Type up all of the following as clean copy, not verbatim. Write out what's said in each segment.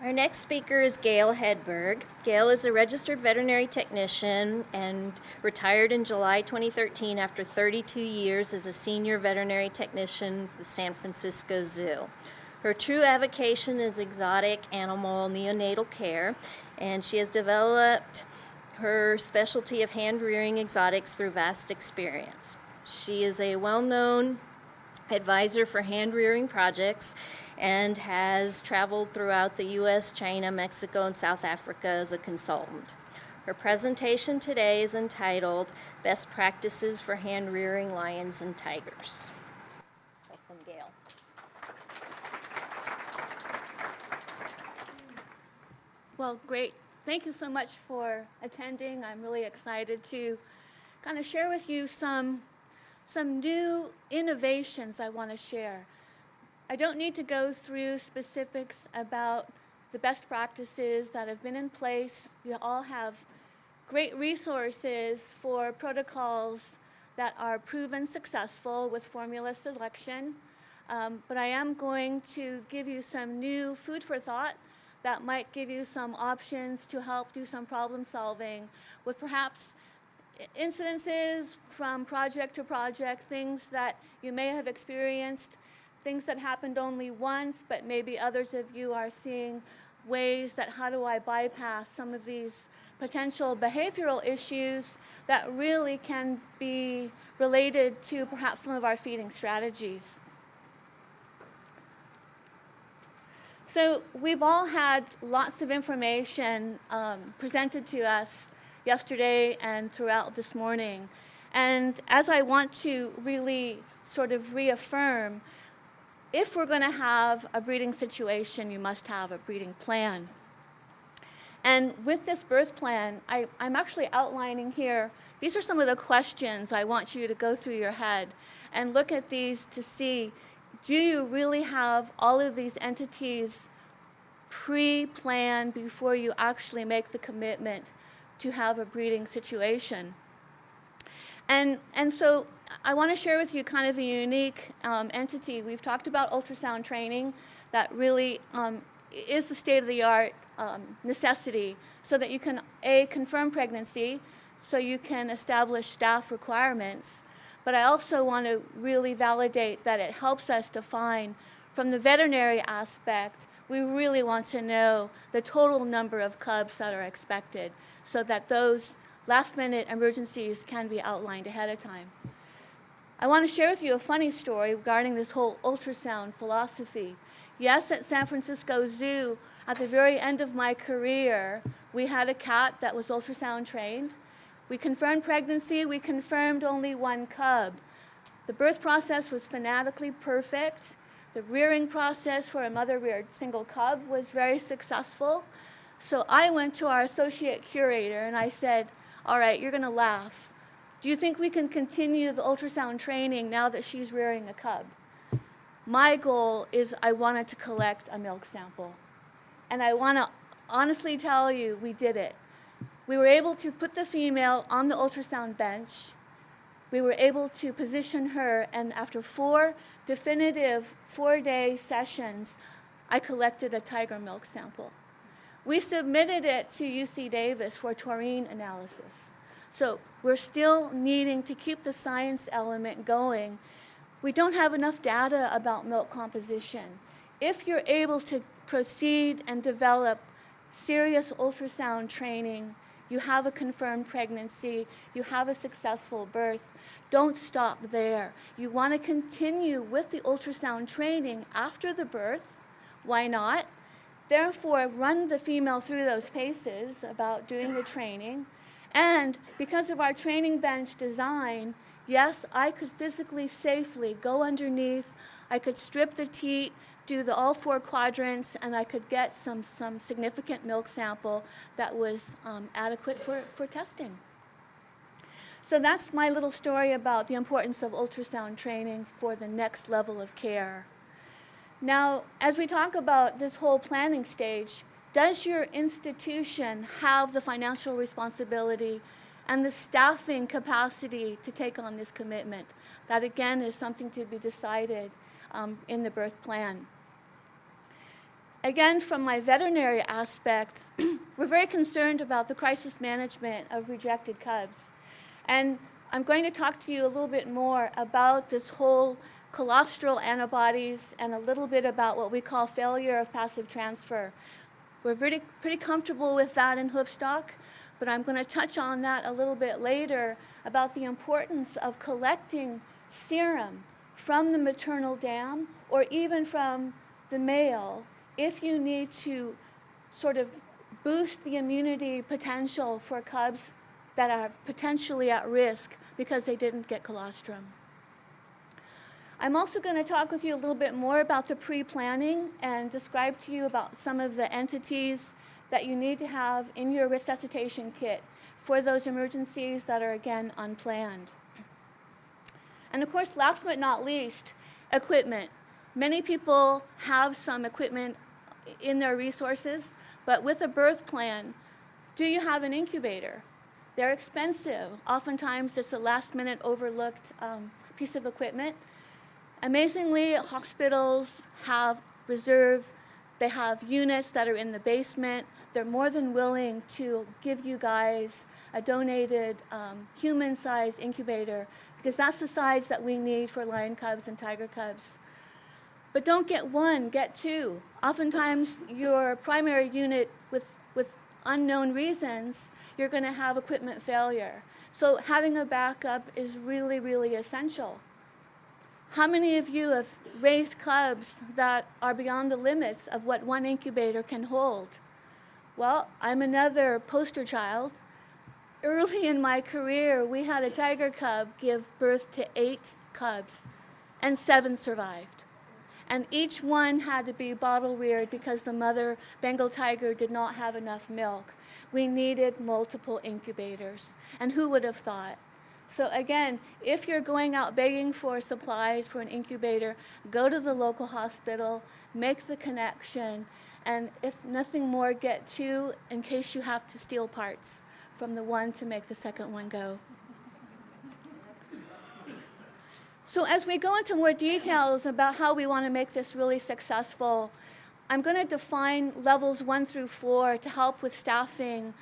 Our next speaker is Gail Hedberg. Gail is a registered veterinary technician and retired in July 2013 after 32 years as a senior veterinary technician for the San Francisco Zoo. Her true avocation is exotic animal neonatal care, and she has developed her specialty of hand-rearing exotics through vast experience. She is a well-known advisor for hand-rearing projects and has traveled throughout the U.S., China, Mexico, and South Africa as a consultant. Her presentation today is entitled Best Practices for Hand-Rearing Lions and Tigers. Welcome, Gail. Well, great. Thank you so much for attending. I'm really excited to kind of share with you some new innovations I want to share. I don't need to go through specifics about the best practices that have been in place. You all have great resources for protocols that are proven successful with formula selection. But I am going to give you some new food for thought that might give you some options to help do some problem solving with perhaps incidences from project to project, things that you may have experienced, things that happened only once, but maybe others of you are seeing ways that how do I bypass some of these potential behavioral issues that really can be related to perhaps some of our feeding strategies. So we've all had lots of information presented to us yesterday and throughout this morning. And as I want to really sort of reaffirm, if we're going to have a breeding situation, you must have a breeding plan. And with this birth plan, I'm actually outlining here, these are some of the questions I want you to go through your head and look at these to see, do you really have all of these entities pre-planned before you actually make the commitment to have a breeding situation? And so I want to share with you kind of a unique entity. We've talked about ultrasound training that really is the state-of-the-art necessity so that you can, A, confirm pregnancy, so you can establish staff requirements. But I also want to really validate that it helps us define, from the veterinary aspect, we really want to know the total number of cubs that are expected so that those last-minute emergencies can be outlined ahead of time. I want to share with you a funny story regarding this whole ultrasound philosophy. Yes, at San Francisco Zoo, at the very end of my career, we had a cat that was ultrasound trained. We confirmed pregnancy. We confirmed only one cub. The birth process was fanatically perfect. The rearing process for a mother-reared single cub was very successful. So I went to our associate curator and I said, all right, you're going to laugh. Do you think we can continue the ultrasound training now that she's rearing a cub? My goal is I wanted to collect a milk sample. And I want to honestly tell you, we did it. We were able to put the female on the ultrasound bench. We were able to position her, and after 4 definitive 4-day sessions, I collected a tiger milk sample. We submitted it to UC Davis for taurine analysis. So we're still needing to keep the science element going. We don't have enough data about milk composition. If you're able to proceed and develop serious ultrasound training, you have a confirmed pregnancy, you have a successful birth, don't stop there. You want to continue with the ultrasound training after the birth. Why not? Therefore, run the female through those paces about doing the training. And because of our training bench design, yes, I could physically safely go underneath, I could strip the teat, do all 4 quadrants, and I could get some significant milk sample that was adequate for testing. So that's my little story about the importance of ultrasound training for the next level of care. Now, as we talk about this whole planning stage, does your institution have the financial responsibility and the staffing capacity to take on this commitment? That, again, is something to be decided in the birth plan. again, from my veterinary aspect, we're very concerned about the crisis management of rejected cubs. And I'm going to talk to you a little bit more about this whole colostral antibodies and a little bit about what we call failure of passive transfer. We're pretty comfortable with that in hoofstock, but I'm going to touch on that a little bit later about the importance of collecting serum from the maternal dam or even from the male if you need to sort of boost the immunity potential for cubs that are potentially at risk because they didn't get colostrum. I'm also going to talk with you a little bit more about the pre-planning and describe to you about some of the entities that you need to have in your resuscitation kit for those emergencies that are, again, unplanned. And of course, last but not least, equipment. Many people have some equipment in their resources, but with a birth plan, do you have an incubator? They're expensive. Oftentimes, it's a last-minute overlooked piece of equipment. Amazingly, hospitals have reserve. They have units that are in the basement. They're more than willing to give you guys a donated human-sized incubator because that's the size that we need for lion cubs and tiger cubs. But don't get one, get two. Oftentimes, your primary unit, with unknown reasons, you're going to have equipment failure. So having a backup is really, really essential. How many of you have raised cubs that are beyond the limits of what one incubator can hold? Well, I'm another poster child. Early in my career, we had a tiger cub give birth to 8 cubs, and 7 survived. And each one had to be bottle reared because the mother Bengal tiger did not have enough milk. We needed multiple incubators. And who would have thought? So again, if you're going out begging for supplies for an incubator, go to the local hospital, make the connection, and if nothing more, get 2 in case you have to steal parts from the one to make the second one go. So as we go into more details about how we want to make this really successful, I'm going to define levels 1 through 4 to help with staffing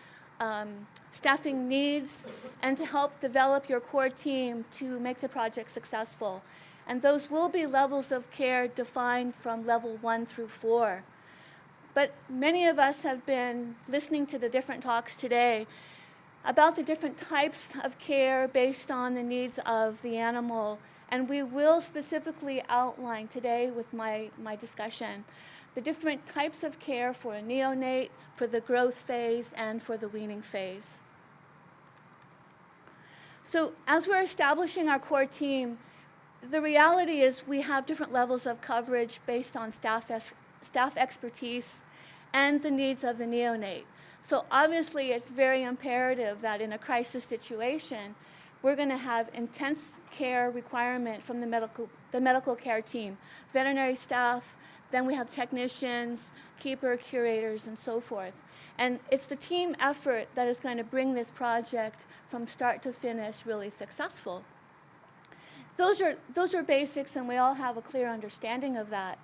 needs and to help develop your core team to make the project successful. And those will be levels of care defined from level 1 through 4. But many of us have been listening to the different talks today about the different types of care based on the needs of the animal. And we will specifically outline today with my discussion the different types of care for a neonate, for the growth phase, and for the weaning phase. So as we're establishing our core team, the reality is we have different levels of coverage based on staff expertise and the needs of the neonate. So obviously, it's very imperative that in a crisis situation, we're going to have intense care requirement from the medical care team, veterinary staff, then we have technicians, keeper, curators, and so forth. And it's the team effort that is going to bring this project from start to finish really successful. Those are basics, and we all have a clear understanding of that.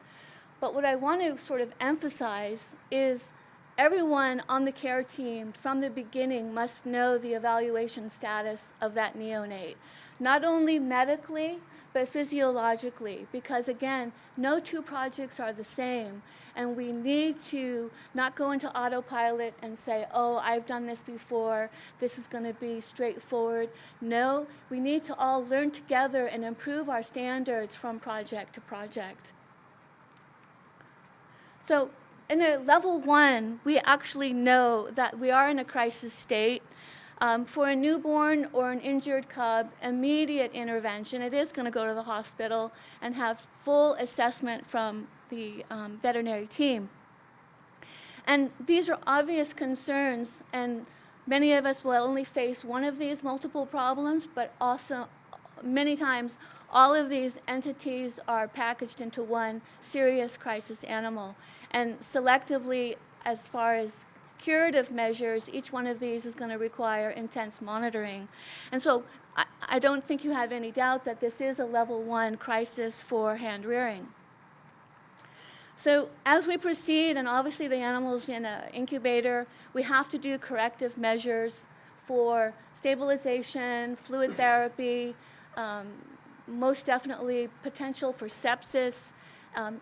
But what I want to sort of emphasize is everyone on the care team from the beginning must know the evaluation status of that neonate, not only medically, but physiologically, because again, no 2 projects are the same, and we need to not go into autopilot and say, oh, I've done this before, this is going to be straightforward. No, we need to all learn together and improve our standards from project to project. So in a level 1, we actually know that we are in a crisis state. For a newborn or an injured cub, immediate intervention, it is going to go to the hospital and have full assessment from the veterinary team. And these are obvious concerns, and many of us will only face one of these multiple problems, but also many times all of these entities are packaged into one serious crisis animal. And selectively, as far as curative measures, each one of these is going to require intense monitoring. And so I don't think you have any doubt that this is a level 1 crisis for hand rearing. So as we proceed, and obviously the animal's in an incubator, we have to do corrective measures for stabilization, fluid therapy, most definitely potential for sepsis.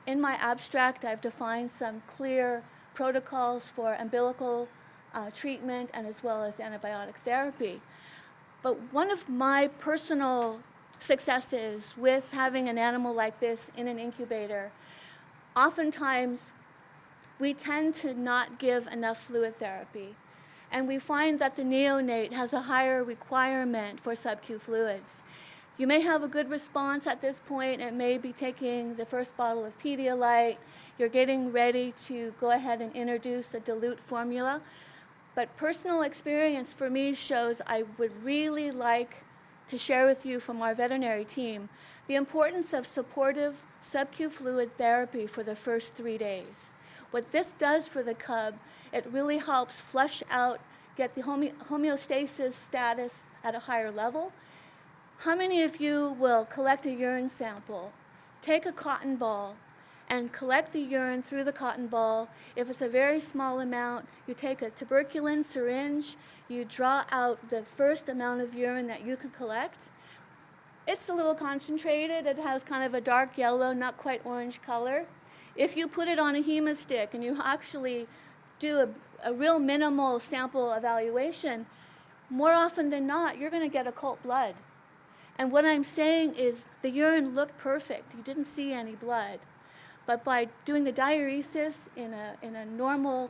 In my abstract, I've defined some clear protocols for umbilical treatment and as well as antibiotic therapy. But one of my personal successes with having an animal like this in an incubator, oftentimes we tend to not give enough fluid therapy. And we find that the neonate has a higher requirement for sub-Q fluids. You may have a good response at this point. It may be taking the first bottle of Pedialyte. You're getting ready to go ahead and introduce a dilute formula. But personal experience for me shows I would really like to share with you from our veterinary team the importance of supportive sub-Q fluid therapy for the first 3 days. What this does for the cub, it really helps flush out, get the homeostasis status at a higher level. How many of you will collect a urine sample, take a cotton ball, and collect the urine through the cotton ball? If it's a very small amount, you take a tuberculin syringe, you draw out the first amount of urine that you can collect. It's a little concentrated. It has kind of a dark yellow, not quite orange color. If you put it on a hemastick and you actually do a real minimal sample evaluation, more often than not, you're going to get occult blood. And what I'm saying is the urine looked perfect. You didn't see any blood. But by doing the diuresis in a normal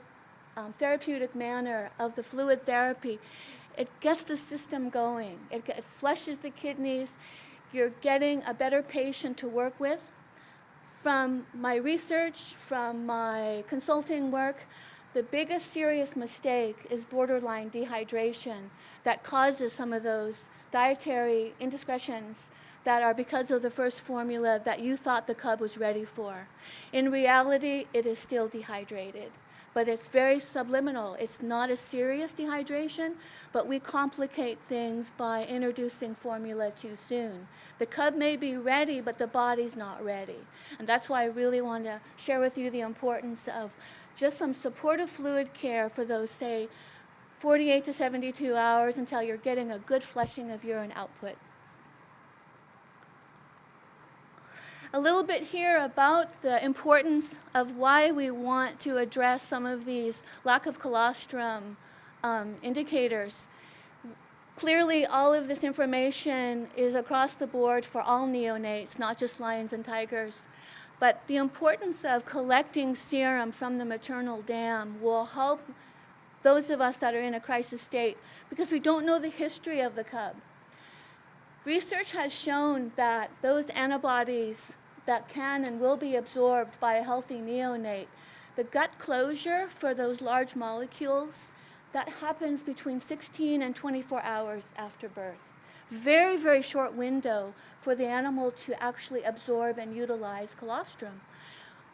therapeutic manner of the fluid therapy, it gets the system going. It flushes the kidneys. You're getting a better patient to work with. From my research, from my consulting work, the biggest serious mistake is borderline dehydration that causes some of those dietary indiscretions that are because of the first formula that you thought the cub was ready for. In reality, it is still dehydrated, but it's very subliminal. It's not a serious dehydration, but we complicate things by introducing formula too soon. The cub may be ready, but the body's not ready. And that's why I really want to share with you the importance of just some supportive fluid care for those, say, 48 to 72 hours until you're getting a good flushing of urine output. A little bit here about the importance of why we want to address some of these lack of colostrum indicators. Clearly, all of this information is across the board for all neonates, not just lions and tigers. But the importance of collecting serum from the maternal dam will help those of us that are in a crisis state because we don't know the history of the cub. Research has shown that those antibodies that can and will be absorbed by a healthy neonate, the gut closure for those large molecules, that happens between 16 and 24 hours after birth. Very, very short window for the animal to actually absorb and utilize colostrum.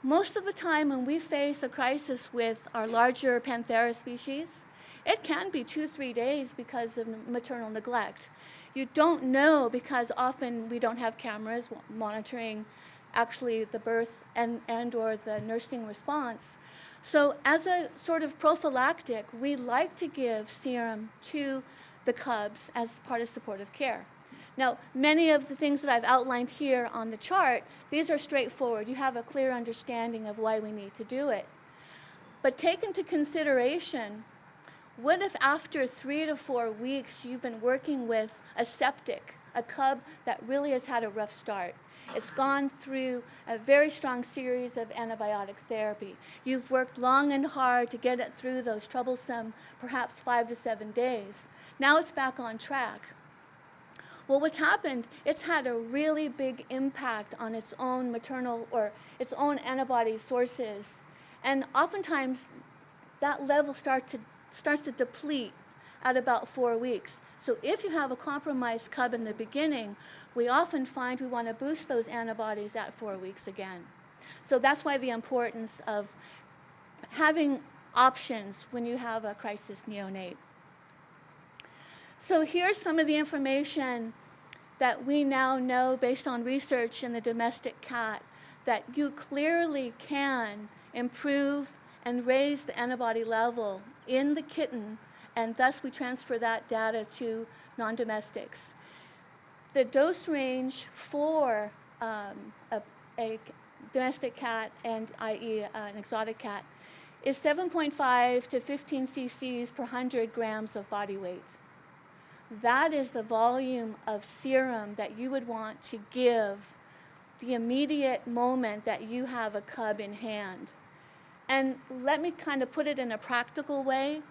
Most of the time when we face a crisis with our larger Panthera species, it can be 2-3 days because of maternal neglect. You don't know because often we don't have cameras monitoring actually the birth and or the nursing response. So as a sort of prophylactic, we like to give serum to the cubs as part of supportive care. Now, many of the things that I've outlined here on the chart, these are straightforward. You have a clear understanding of why we need to do it. But take into consideration, what if after 3 to 4 weeks you've been working with a septic, a cub that really has had a rough start? It's gone through a very strong series of antibiotic therapy. You've worked long and hard to get it through those troublesome, perhaps 5 to 7 days. Now it's back on track. Well, what's happened, it's had a really big impact on its own maternal or its own antibody sources. And oftentimes, that level starts to deplete at about 4 weeks. So if you have a compromised cub in the beginning, we often find we want to boost those antibodies at 4 weeks again. So that's why the importance of having options when you have a crisis neonate. So here's some of the information that we now know based on research in the domestic cat that you clearly can improve and raise the antibody level in the kitten, and thus we transfer that data to non-domestics. The dose range for a domestic cat, and i.e. An exotic cat, is 7.5 to 15 cc's per 100 grams of body weight. That is the volume of serum that you would want to give the immediate moment that you have a cub in hand. And let me kind of put it in a practical way.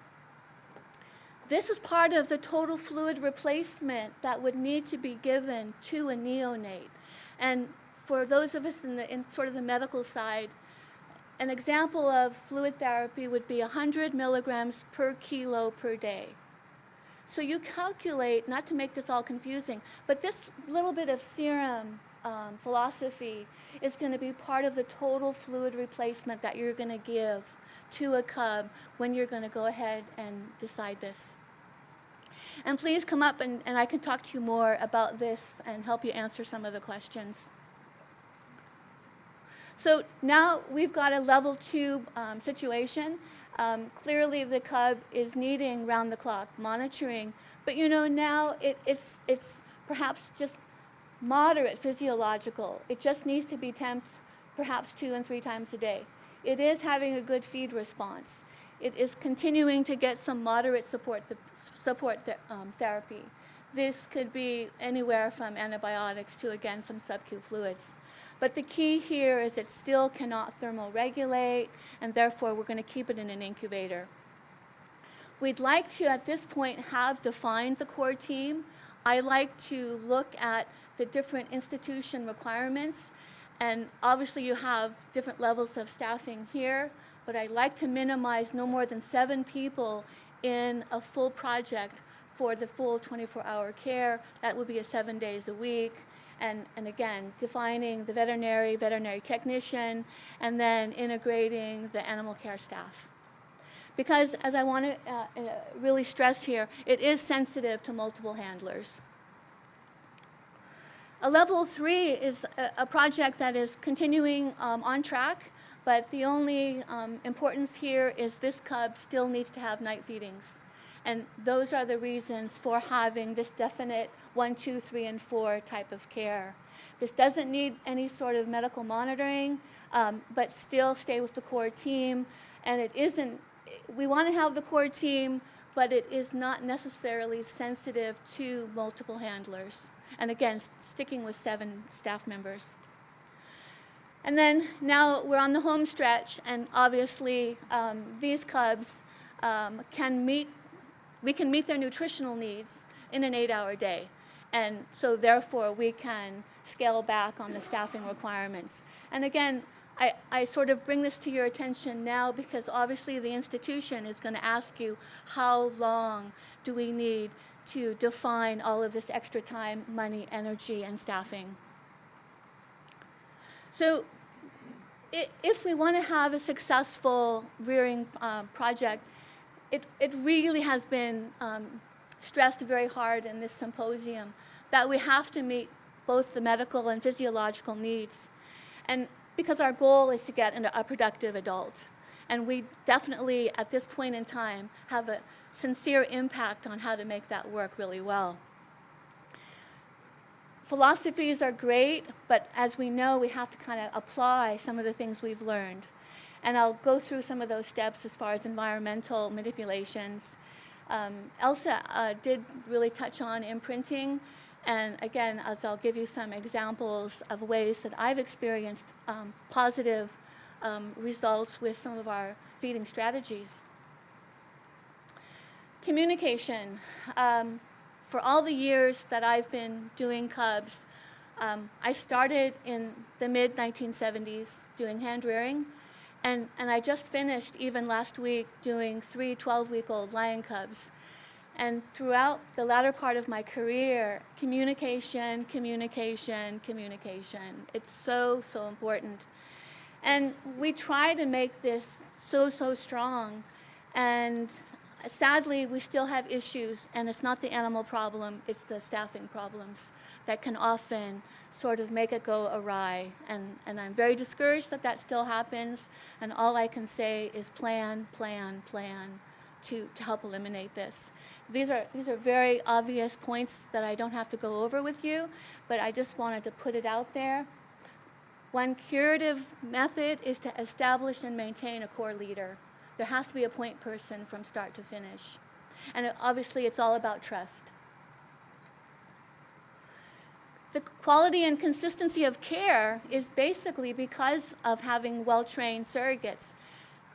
This is part of the total fluid replacement that would need to be given to a neonate. And for those of us in sort of the medical side, an example of fluid therapy would be 100 milligrams per kilo per day. So you calculate, not to make this all confusing, but this little bit of serum philosophy is going to be part of the total fluid replacement that you're going to give to a cub when you're going to go ahead and decide this. And please come up and I can talk to you more about this and help you answer some of the questions. So now we've got a level 2 situation. Clearly the cub is needing round-the-clock monitoring, but you know now it's perhaps just moderate physiological. It just needs to be temped perhaps 2 and 3 times a day. It is having a good feed response. It is continuing to get some moderate support therapy. This could be anywhere from antibiotics to, again, some sub-Q fluids. But the key here is it still cannot thermoregulate, and therefore we're going to keep it in an incubator. We'd like to, at this point, have defined the core team. I like to look at the different institution requirements, and obviously you have different levels of staffing here, but I like to minimize no more than 7 people in a full project for the full 24-hour care. That would be 7 days a week. And again, defining the veterinary technician, and then integrating the animal care staff. Because, as I want to really stress here, it is sensitive to multiple handlers. A level 3 is a project that is continuing on track, but the only importance here is this cub still needs to have night feedings. And those are the reasons for having this definite 1, 2, 3, and 4 type of care. This doesn't need any sort of medical monitoring, but still stay with the core team. And it isn't, we want to have the core team, but it is not necessarily sensitive to multiple handlers. And again, sticking with 7 staff members. And then now we're on the home stretch, and obviously these cubs we can meet their nutritional needs in an 8-hour day. And so therefore we can scale back on the staffing requirements. And again, I sort of bring this to your attention now because obviously the institution is going to ask you how long do we need to define all of this extra time, money, energy, and staffing. So if we want to have a successful rearing project, it really has been stressed very hard in this symposium that we have to meet both the medical and physiological needs. And because our goal is to get a productive adult. And we definitely, at this point in time, have a sincere impact on how to make that work really well. Philosophies are great, but as we know, we have to kind of apply some of the things we've learned. And I'll go through some of those steps as far as environmental manipulations. Elsa did really touch on imprinting. And again, as I'll give you some examples of ways that I've experienced positive results with some of our feeding strategies. Communication. For all the years that I've been doing cubs, I started in the mid-1970s doing hand rearing. And I just finished, even last week, doing 3 12-week-old lion cubs. And throughout the latter part of my career, communication. It's so important. And we try to make this so strong. And Sadly, we still have issues, and it's not the animal problem, it's the staffing problems that can often sort of make it go awry. And I'm very discouraged that that still happens, and all I can say is plan, plan, plan to help eliminate this. These are very obvious points that I don't have to go over with you, but I just wanted to put it out there. One curative method is to establish and maintain a core leader. There has to be a point person from start to finish. And obviously, it's all about trust. The quality and consistency of care is basically because of having well-trained surrogates.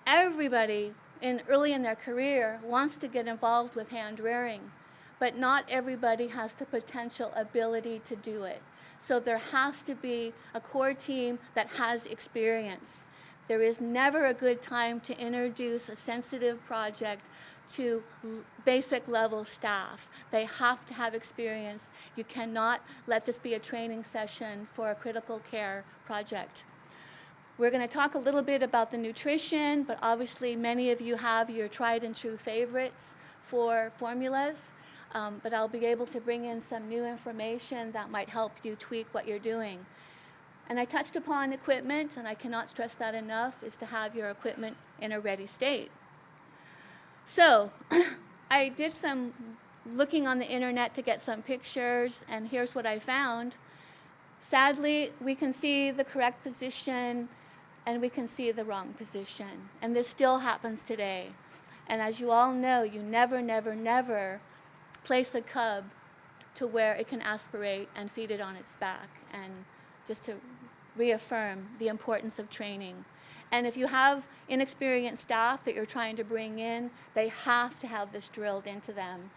Everybody early in their career wants to get involved with hand rearing, but not everybody has the potential ability to do it. So there has to be a core team that has experience. There is never a good time to introduce a sensitive project to basic level staff. They have to have experience. You cannot let this be a training session for a critical care project. We're going to talk a little bit about the nutrition, but obviously many of you have your tried and true favorites for formulas. But I'll be able to bring in some new information that might help you tweak what you're doing. And I touched upon equipment, and I cannot stress that enough, is to have your equipment in a ready state. So I did some looking on the internet to get some pictures, and here's what I found. Sadly, we can see the correct position, and we can see the wrong position. And this still happens today. And as you all know, you never, never, never place a cub to where it can aspirate and feed it on its back, and just to reaffirm the importance of training. And if you have inexperienced staff that you're trying to bring in, they have to have this drilled into them.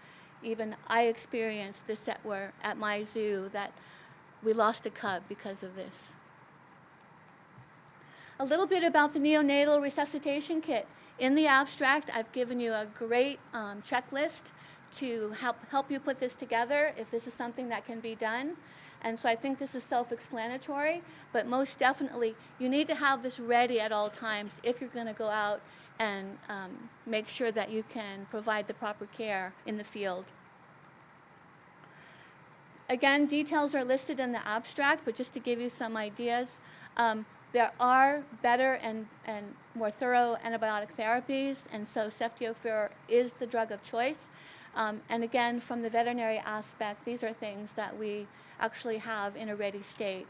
Even I experienced this at my zoo, that we lost a cub because of this. A little bit about the neonatal resuscitation kit. In the abstract, I've given you a great checklist to help you put this together if this is something that can be done. And so I think this is self-explanatory, but most definitely you need to have this ready at all times if you're going to go out and make sure that you can provide the proper care in the field. Again, details are listed in the abstract, but just to give you some ideas, there are better and more thorough antibiotic therapies, and so ceftiofur is the drug of choice. And again, from the veterinary aspect, these are things that we actually have in a ready state.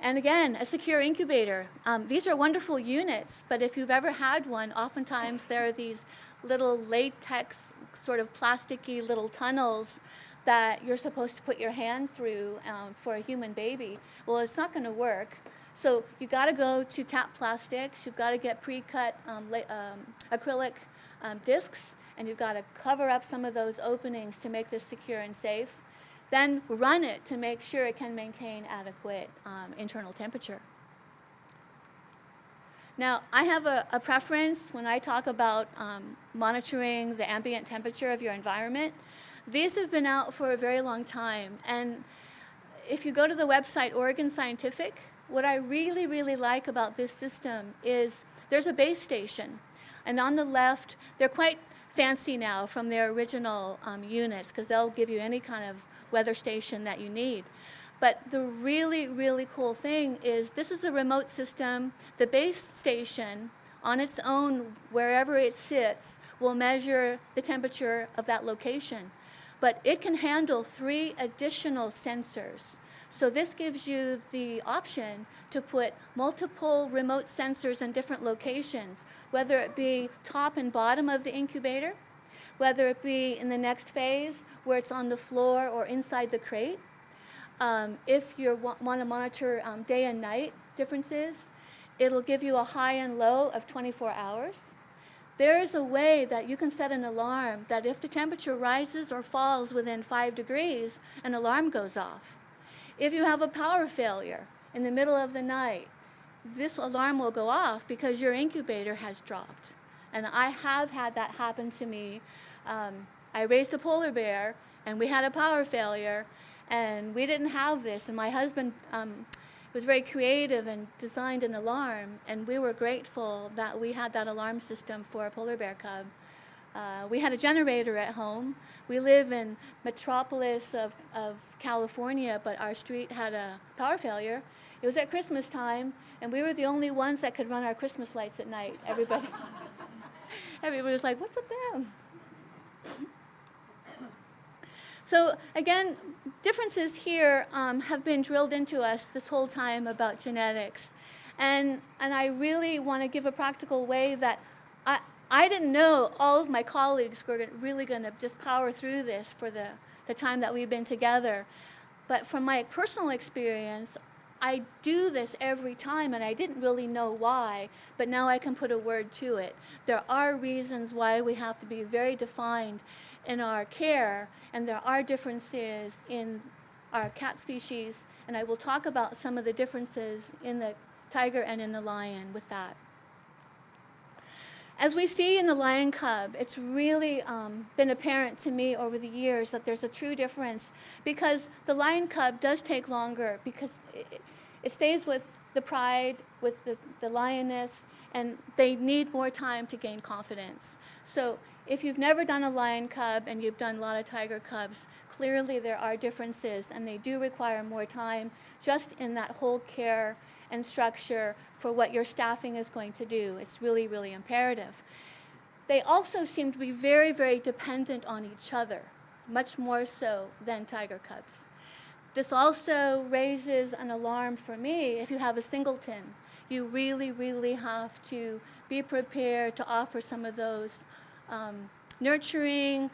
And again, a secure incubator. These are wonderful units, but if you've ever had one, oftentimes there are these little latex, sort of plasticky little tunnels that you're supposed to put your hand through for a human baby. Well, it's not going to work. So you got to go to Tap Plastics. You've got to get pre-cut acrylic discs, and you've got to cover up some of those openings to make this secure and safe. Then run it to make sure it can maintain adequate internal temperature. Now, I have a preference when I talk about monitoring the ambient temperature of your environment. These have been out for a very long time, and if you go to the website Oregon Scientific, what I really, really like about this system is there's a base station, and on the left, they're quite fancy now from their original units, because they'll give you any kind of weather station that you need. But the really, really cool thing is this is a remote system. The base station, on its own, wherever it sits, will measure the temperature of that location. But it can handle 3 additional sensors. So this gives you the option to put multiple remote sensors in different locations, whether it be top and bottom of the incubator, whether it be in the next phase where it's on the floor or inside the crate. If you want to monitor day and night differences, it'll give you a high and low of 24 hours. There is a way that you can set an alarm that if the temperature rises or falls within 5 degrees, an alarm goes off. If you have a power failure in the middle of the night, this alarm will go off because your incubator has dropped. And I have had that happen to me. I raised a polar bear, and we had a power failure, and we didn't have this. And my husband was very creative and designed an alarm, and we were grateful that we had that alarm system for a polar bear cub. We had a generator at home. We live in metropolis of California, but our street had a power failure. It was at Christmas time, and we were the only ones that could run our Christmas lights at night. Everybody was like, what's with them? So again, differences here have been drilled into us this whole time about genetics. And I really want to give a practical way that I didn't know all of my colleagues were really going to just power through this for the time that we've been together. But from my personal experience, I do this every time, and I didn't really know why, but now I can put a word to it. There are reasons why we have to be very defined in our care, and there are differences in our cat species, and I will talk about some of the differences in the tiger and in the lion with that. As we see in the lion cub, it's really been apparent to me over the years that there's a true difference, because the lion cub does take longer, because it stays with the pride, with the lioness, and they need more time to gain confidence. So if you've never done a lion cub and you've done a lot of tiger cubs, clearly there are differences, and they do require more time just in that whole care and structure for what your staffing is going to do. It's really, really imperative. They also seem to be very, very dependent on each other, much more so than tiger cubs. This also raises an alarm for me if you have a singleton. You really, really have to be prepared to offer some of those nurturing,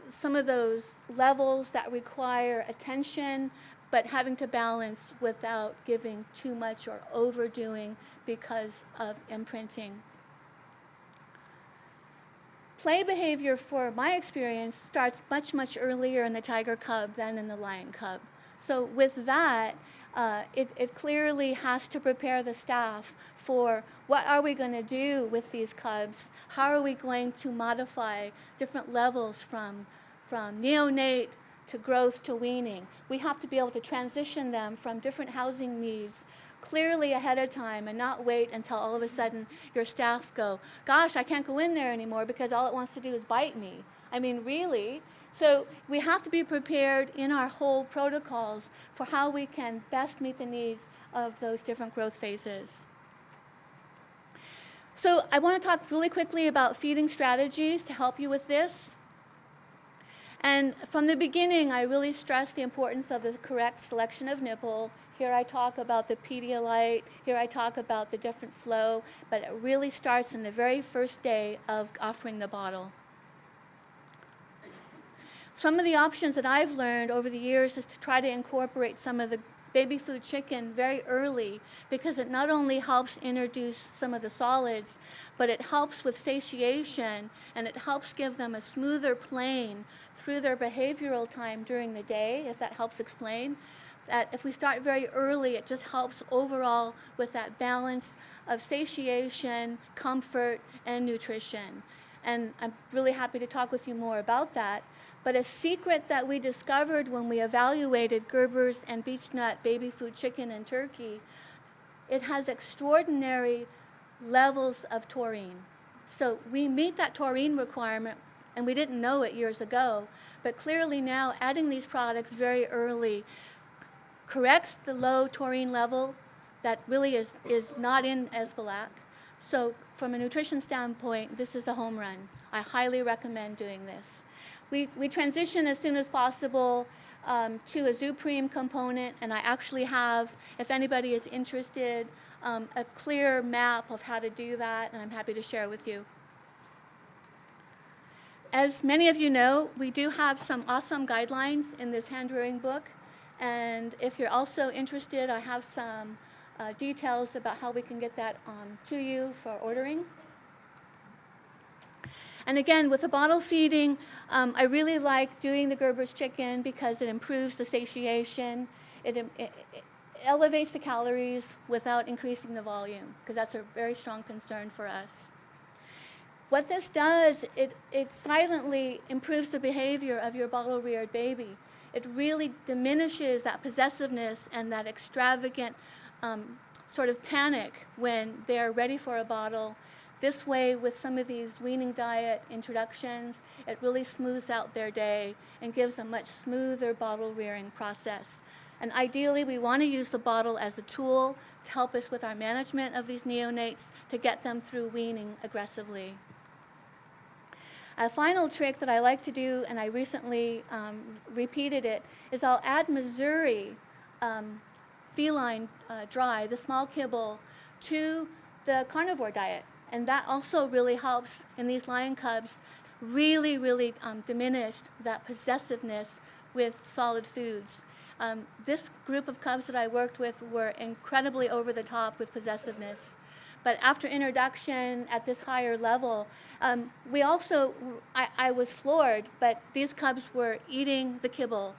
some of those levels that require attention, but having to balance without giving too much or overdoing because of imprinting. Play behavior, for my experience, starts much, much earlier in the tiger cub than in the lion cub. So with that, it clearly has to prepare the staff for what are we going to do with these cubs? How are we going to modify different levels from neonate to growth to weaning? We have to be able to transition them from different housing needs clearly ahead of time, and not wait until all of a sudden your staff go, gosh, I can't go in there anymore because all it wants to do is bite me. I mean, really? So we have to be prepared in our whole protocols for how we can best meet the needs of those different growth phases. So I want to talk really quickly about feeding strategies to help you with this. And from the beginning, I really stress the importance of the correct selection of nipple. Here I talk about the Pedialyte, here I talk about the different flow, but it really starts in the very first day of offering the bottle. Some of the options that I've learned over the years is to try to incorporate some of the baby food chicken very early, because it not only helps introduce some of the solids, but it helps with satiation, and it helps give them a smoother plane through their behavioral time during the day, if that helps explain. That if we start very early, it just helps overall with that balance of satiation, comfort, and nutrition. And I'm really happy to talk with you more about that. But a secret that we discovered when we evaluated Gerber's and beechnut baby food chicken and turkey, it has extraordinary levels of taurine. So we meet that taurine requirement, and we didn't know it years ago, but clearly now adding these products very early corrects the low taurine level that really is not in Esbalac. So from a nutrition standpoint, this is a home run. I highly recommend doing this. We transition as soon as possible to a Zupreme component, and I actually have, if anybody is interested, a clear map of how to do that, and I'm happy to share with you. As many of you know, we do have some awesome guidelines in this hand-rearing book, and if you're also interested, I have some details about how we can get that to you for ordering. And again, with the bottle feeding, I really like doing the Gerber's chicken because it improves the satiation. It elevates the calories without increasing the volume, because that's a very strong concern for us. What this does, it silently improves the behavior of your bottle-reared baby. it really diminishes that possessiveness and that extravagant sort of panic when they're ready for a bottle. This way, with some of these weaning diet introductions, it really smooths out their day and gives a much smoother bottle rearing process. And ideally, we want to use the bottle as a tool to help us with our management of these neonates to get them through weaning aggressively. A final trick that I like to do, and I recently repeated it, is I'll add Missouri feline dry, the small kibble, to the carnivore diet. And that also really helps in these lion cubs really diminish that possessiveness with solid foods. This group of cubs that I worked with were incredibly over the top with possessiveness. But after introduction at this higher level, I was floored, but these cubs were eating the kibble.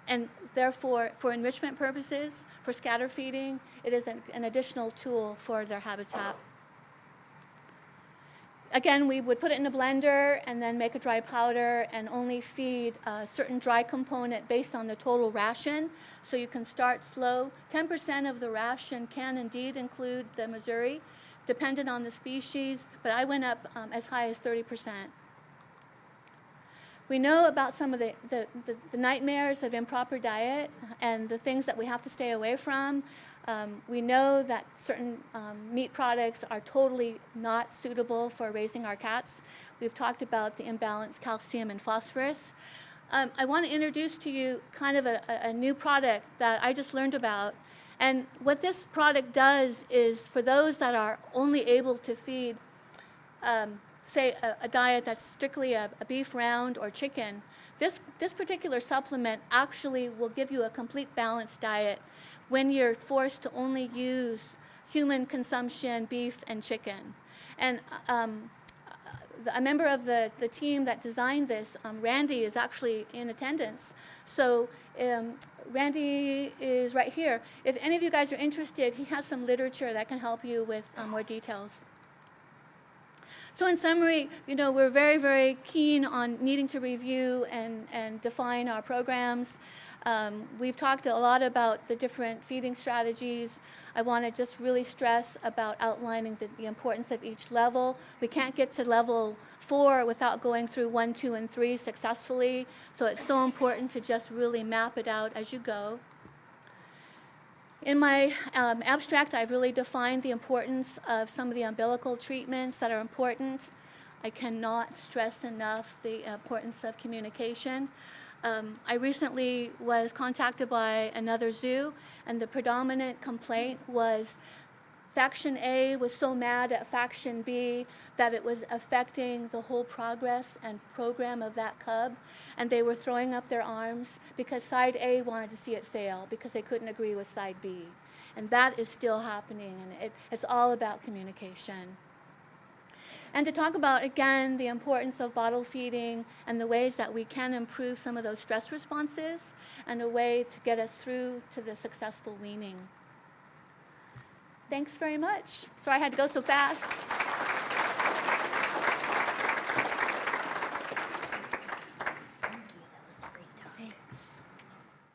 And therefore, for enrichment purposes, for scatter feeding, it is an additional tool for their habitat. Again, we would put it in a blender and then make a dry powder and only feed a certain dry component based on the total ration. So you can start slow. 10% of the ration can indeed include the Missouri, dependent on the species, but I went up as high as 30%. We know about some of the nightmares of improper diet and the things that we have to stay away from. We know that certain meat products are totally not suitable for raising our cats. We've talked about the imbalanced calcium and phosphorus. I want to introduce to you kind of a new product that I just learned about. And what this product does is for those that are only able to feed, say, a diet that's strictly a beef round or chicken, this particular supplement actually will give you a complete balanced diet when you're forced to only use human consumption, beef and chicken. And a member of the team that designed this, Randy, is actually in attendance. So Randy is right here. If any of you guys are interested, he has some literature that can help you with more details. So in summary, we're very keen on needing to review and define our programs. We've talked a lot about the different feeding strategies. I want to just really stress about outlining the importance of each level. We can't get to level 4 without going through 1, 2, and 3 successfully. So it's so important to just really map it out as you go. In my abstract, I've really defined the importance of some of the umbilical treatments that are important. I cannot stress enough the importance of communication. I recently was contacted by another zoo, and the predominant complaint was Faction A was so mad at Faction B that it was affecting the whole progress and program of that cub, and they were throwing up their arms because Side A wanted to see it fail because they couldn't agree with Side B. And that is still happening, and it's all about communication. And to talk about, again, the importance of bottle feeding and the ways that we can improve some of those stress responses and a way to get us through to the successful weaning. Thanks very much. Sorry I had to go so fast.